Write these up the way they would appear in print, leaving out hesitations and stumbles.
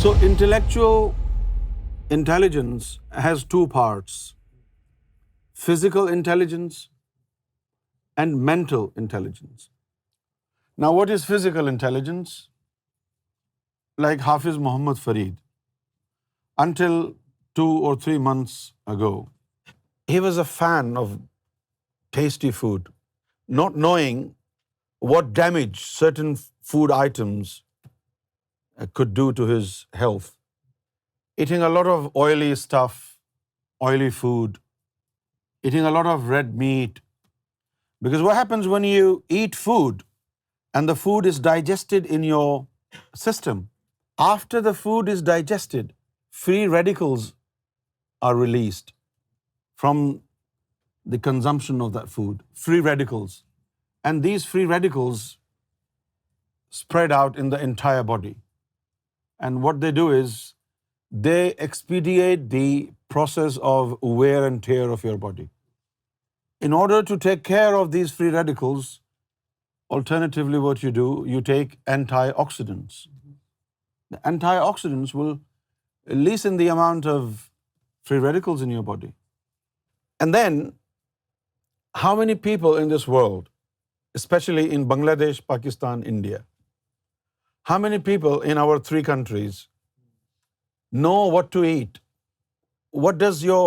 So intellectual intelligence has two parts: physical intelligence and mental intelligence. Now, what is physical intelligence? Like Hafiz Muhammad Farid, until 2 or 3 months ago, he was a fan of tasty food, not knowing what damage certain food items could do to his health. Eating a lot of oily stuff, oily food, eating a lot of red meat. Because what happens when you eat food and the food is digested in your system? After the food is digested, free radicals are released from the consumption of that food. Free radicals. And these free radicals spread out in the entire body. And what they do is they expedite the process of wear and tear of your body. In order to take care of these free radicals, alternatively what you do, you take antioxidants. The antioxidants will lessen the amount of free radicals in your body. And then, how many people in this world, especially in Bangladesh, Pakistan, India, how many people in our 3 countries know what to eat? What does your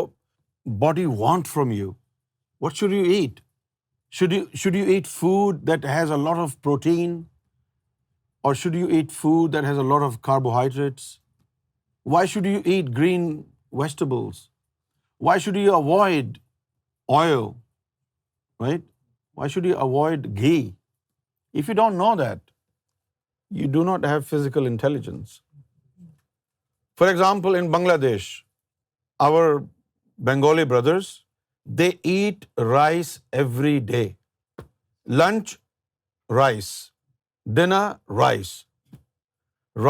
body want from you? What should you eat? Should you eat food that has a lot of protein? Or should you eat food that has a lot of carbohydrates? Why should you eat green vegetables? Why should you avoid oil? Right? Why should you avoid ghee? If you don't know that, you do not have physical intelligence. For example, in Bangladesh, our Bengali brothers, they eat rice every day. Lunch, rice. Dinner, rice.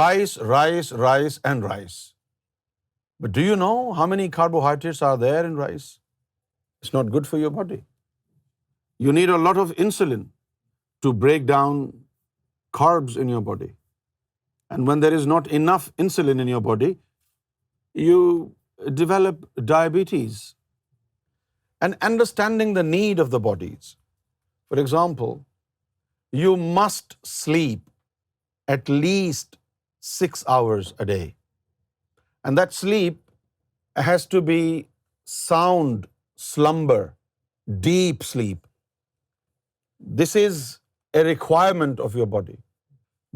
Rice, rice, rice, and rice. But do you know how many carbohydrates are there in rice? It's not good for your body. You need a lot of insulin to break down carbs in your body. And when there is not enough insulin in your body, you develop diabetes. And understanding the need of the bodies. For example, you must sleep at least 6 hours a day. And that sleep has to be sound slumber, deep sleep. This is a requirement of your body.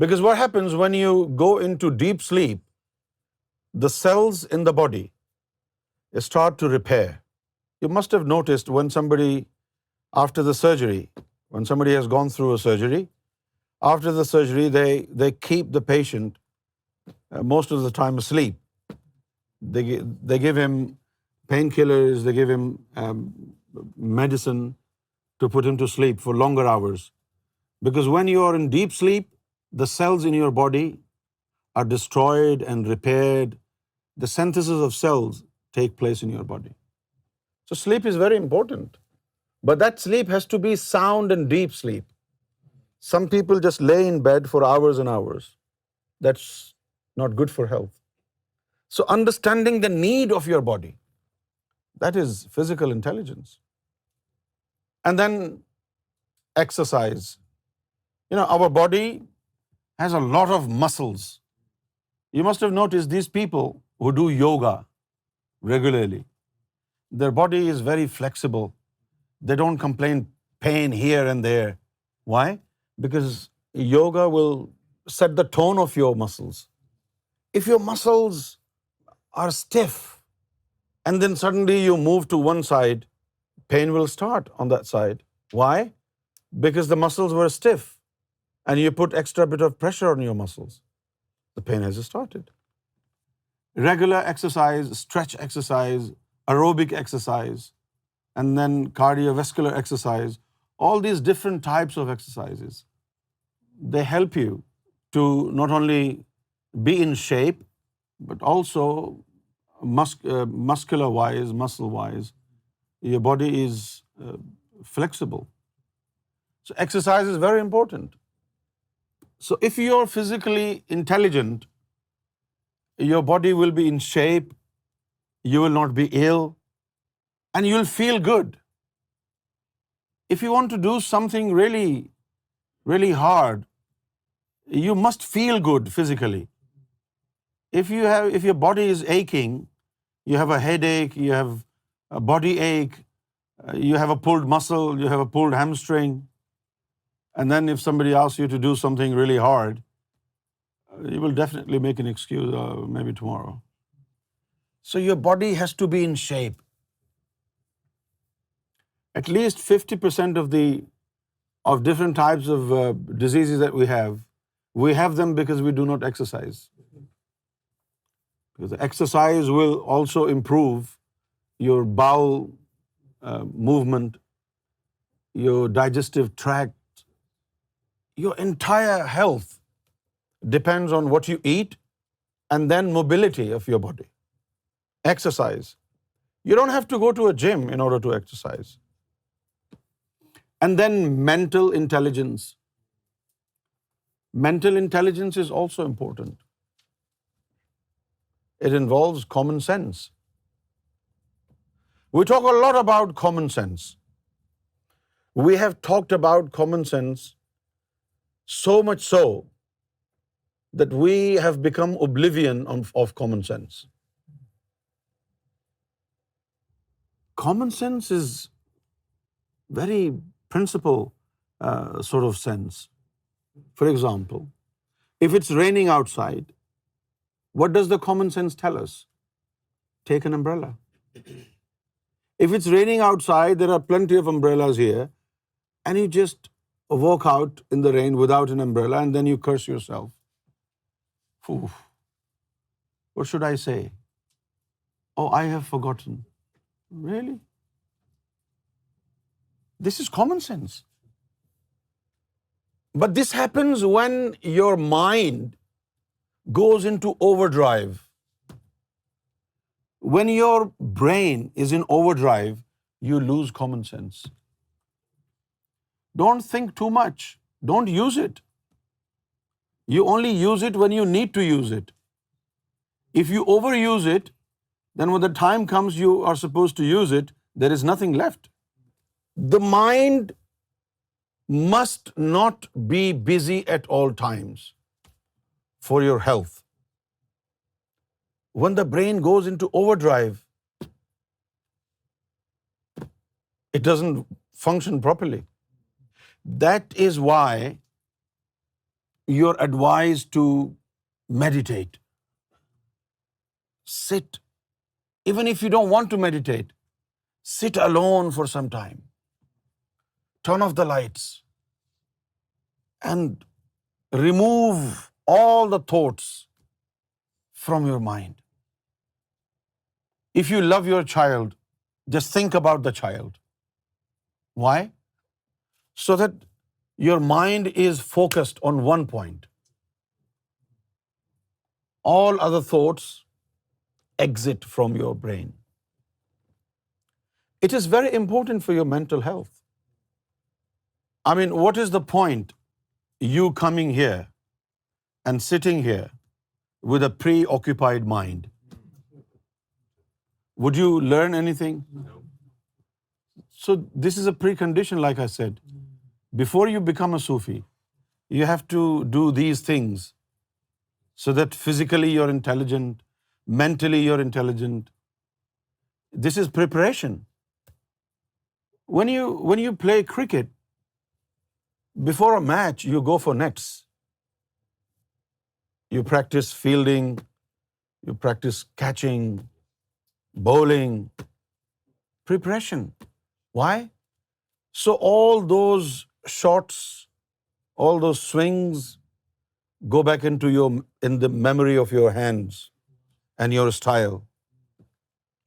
Because what happens when you go into deep sleep, the cells in the body start to repair. You must have noticed when somebody, after the surgery, when somebody has gone through a surgery, after the surgery, they keep the patient most of the time asleep. They give him painkillers, they give him medicine to put him to sleep for longer hours. Because when you are in deep sleep, the cells in your body are destroyed and repaired. The synthesis of cells take place in your body. So sleep is very important. But that sleep has to be sound and deep sleep. Some people just lay in bed for hours and hours. That's not good for health. So understanding the need of your body, that is physical intelligence. And then exercise. Our body has a lot of muscles. You must have noticed these people who do yoga regularly, their body is very flexible. They don't complain pain here and there. Why? Because yoga will set the tone of your muscles. If your muscles are stiff and then suddenly you move to one side, pain will start on that side. Why? Because the muscles were stiff and you put extra bit of pressure on your muscles. The pain has started. Regular exercise, stretch exercise, aerobic exercise, and then cardiovascular exercise, all these different types of exercises, they help you to not only be in shape, but also muscular-wise, muscle-wise, your body is flexible. So exercise is very important. So if you're physically intelligent, your body will be in shape, you will not be ill, and you'll feel good. If you want to do something really, really hard, you must feel good physically. If your body is aching, you have a headache, you have a body ache, you have a pulled muscle, you have a pulled hamstring, and then if somebody asks you to do something really hard, you will definitely make an excuse, maybe tomorrow. So your body has to be in shape. At least 50% of different types of diseases that we have them because we do not exercise. Because exercise will also improve your bowel movement, your digestive tract, your entire health depends on what you eat and then mobility of your body. Exercise. You don't have to go to a gym in order to exercise. And then mental intelligence. Mental intelligence is also important. It involves common sense. We talk a lot about common sense. We have talked about common sense so much so that we have become oblivion of common sense. Common sense is very principle sort of sense. For example, if it's raining outside, what does the common sense tell us? Take an umbrella. If it's raining outside, there are plenty of umbrellas here, and you just walk out in the rain without an umbrella, and then you curse yourself. Phew. What should I say? Oh, I have forgotten. Really? This is common sense. But this happens when your mind goes into overdrive. When your brain is in overdrive, you lose common sense. Don't think too much. Don't use it. You only use it when you need to use it. If you overuse it, then when the time comes you are supposed to use it, there is nothing left. The mind must not be busy at all times for your health. When the brain goes into overdrive, it doesn't function properly. That is why you're advised to meditate. Sit. Even if you don't want to meditate, sit alone for some time. Turn off the lights and remove all the thoughts from your mind. If you love your child, just think about the child. Why? So that your mind is focused on one point. All other thoughts exit from your brain. It is very important for your mental health. I mean, what is the point you coming here and sitting here with a preoccupied mind? Would you learn anything? No. So this is a precondition, like I said. Before you become a Sufi, you have to do these things so that physically you're intelligent, mentally you're intelligent. This is preparation. When you play cricket, before a match, you go for nets. You practice fielding, you practice catching, bowling. Preparation. Why? So all those shots, all those swings go back in the memory of your hands and your style.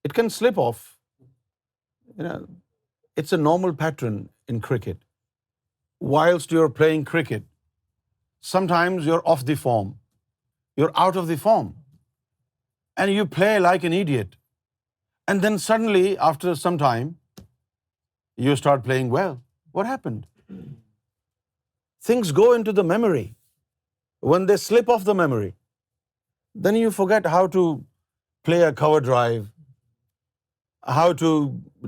It can slip off. It's a normal pattern in cricket. Whilst you're playing cricket, sometimes you're off the form. You're out of the form. And you play like an idiot. And then suddenly, after some time, you start playing well. What happened? Things go into the memory. When they slip off the memory, then you forget how to play a cover drive, how to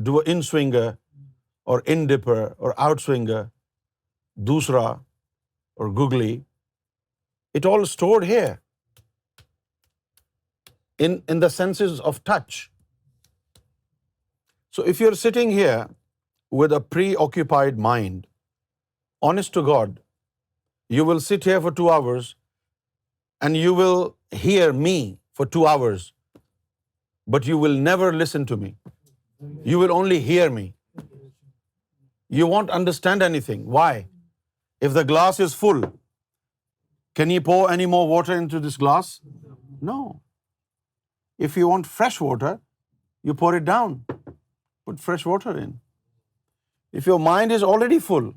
do an in-swinger or in-dipper or out-swinger, dusra or googly. It all stored here in the senses of touch. So if you're sitting here with a preoccupied mind, honest to God, you will sit here for 2 hours and you will hear me for 2 hours, but you will never listen to me. You will only hear me. You won't understand anything. Why? If the glass is full, can you pour any more water into this glass? No. If you want fresh water, you pour it down. Put fresh water in. If your mind is already full,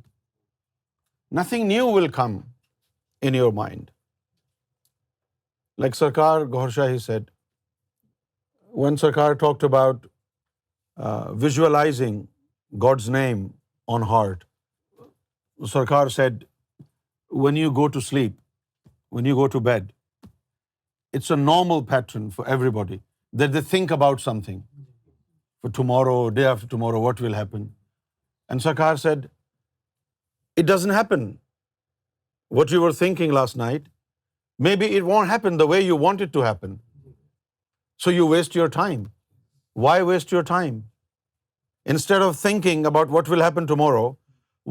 nothing new will come in your mind. Like Sarkar Gohar Shahi said, when Sarkar talked about visualizing God's name on heart, Sarkar said, when you go to sleep, when you go to bed, it's a normal pattern for everybody that they think about something. For tomorrow, day after tomorrow, what will happen? And Sarkar said, it doesn't happen. What you were thinking last night, maybe it won't happen the way you want it to happen. So you waste your time. Why waste your time? Instead of thinking about what will happen tomorrow,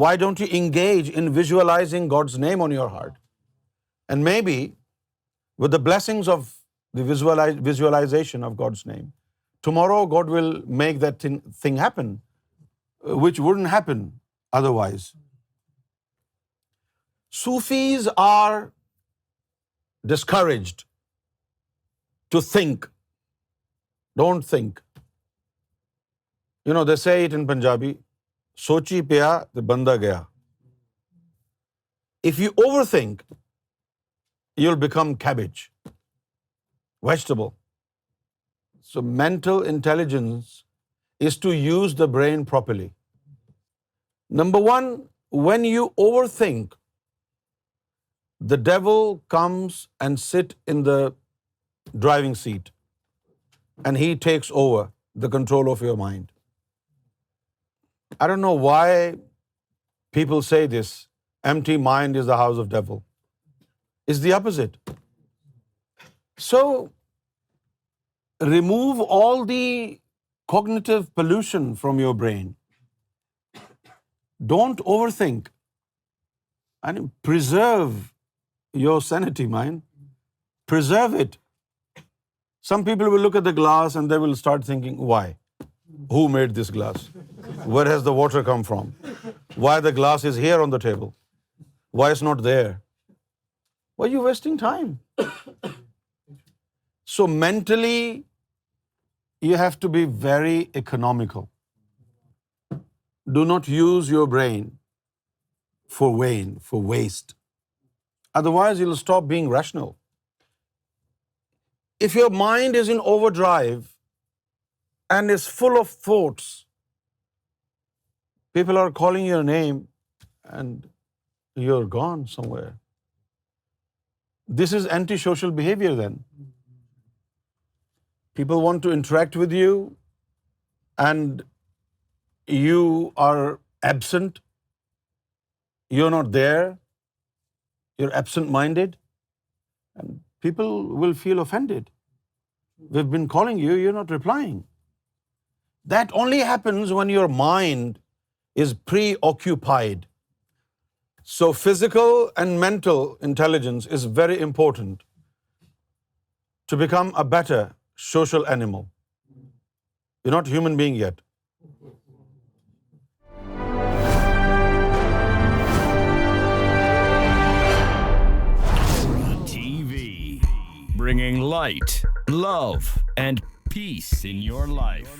why don't you engage in visualizing God's name on your heart? And maybe with the blessings of the visualization of God's name, tomorrow God will make that thing happen, which wouldn't happen otherwise. Sufis are discouraged to think. Don't think. You know, they say it in Punjabi, sochi pya te banda gaya. If you overthink, you'll become cabbage, vegetable. So mental intelligence is to use the brain properly. Number one, when you overthink, the devil comes and sit in the driving seat and he takes over the control of your mind. I don't know why people say this, empty mind is the house of devil. It's the opposite. So, remove all the cognitive pollution from your brain. Don't overthink. And preserve your sanity, mind. Preserve it. Some people will look at the glass and they will start thinking, why? Who made this glass? Where has the water come from? Why the glass is here on the table? Why it's not there? Why are you wasting time? So mentally, you have to be very economical. Do not use your brain for waste. Otherwise, you'll stop being rational. If your mind is in overdrive and is full of thoughts, people are calling your name and you're gone somewhere. This is antisocial behavior then. People want to interact with you and you are absent. You're not there. You're absent-minded. And people will feel offended. We've been calling you, you're not replying. That only happens when your mind is preoccupied. So physical and mental intelligence is very important to become a better social animal. You're not a human being yet. TV, bringing light, love, and peace in your life.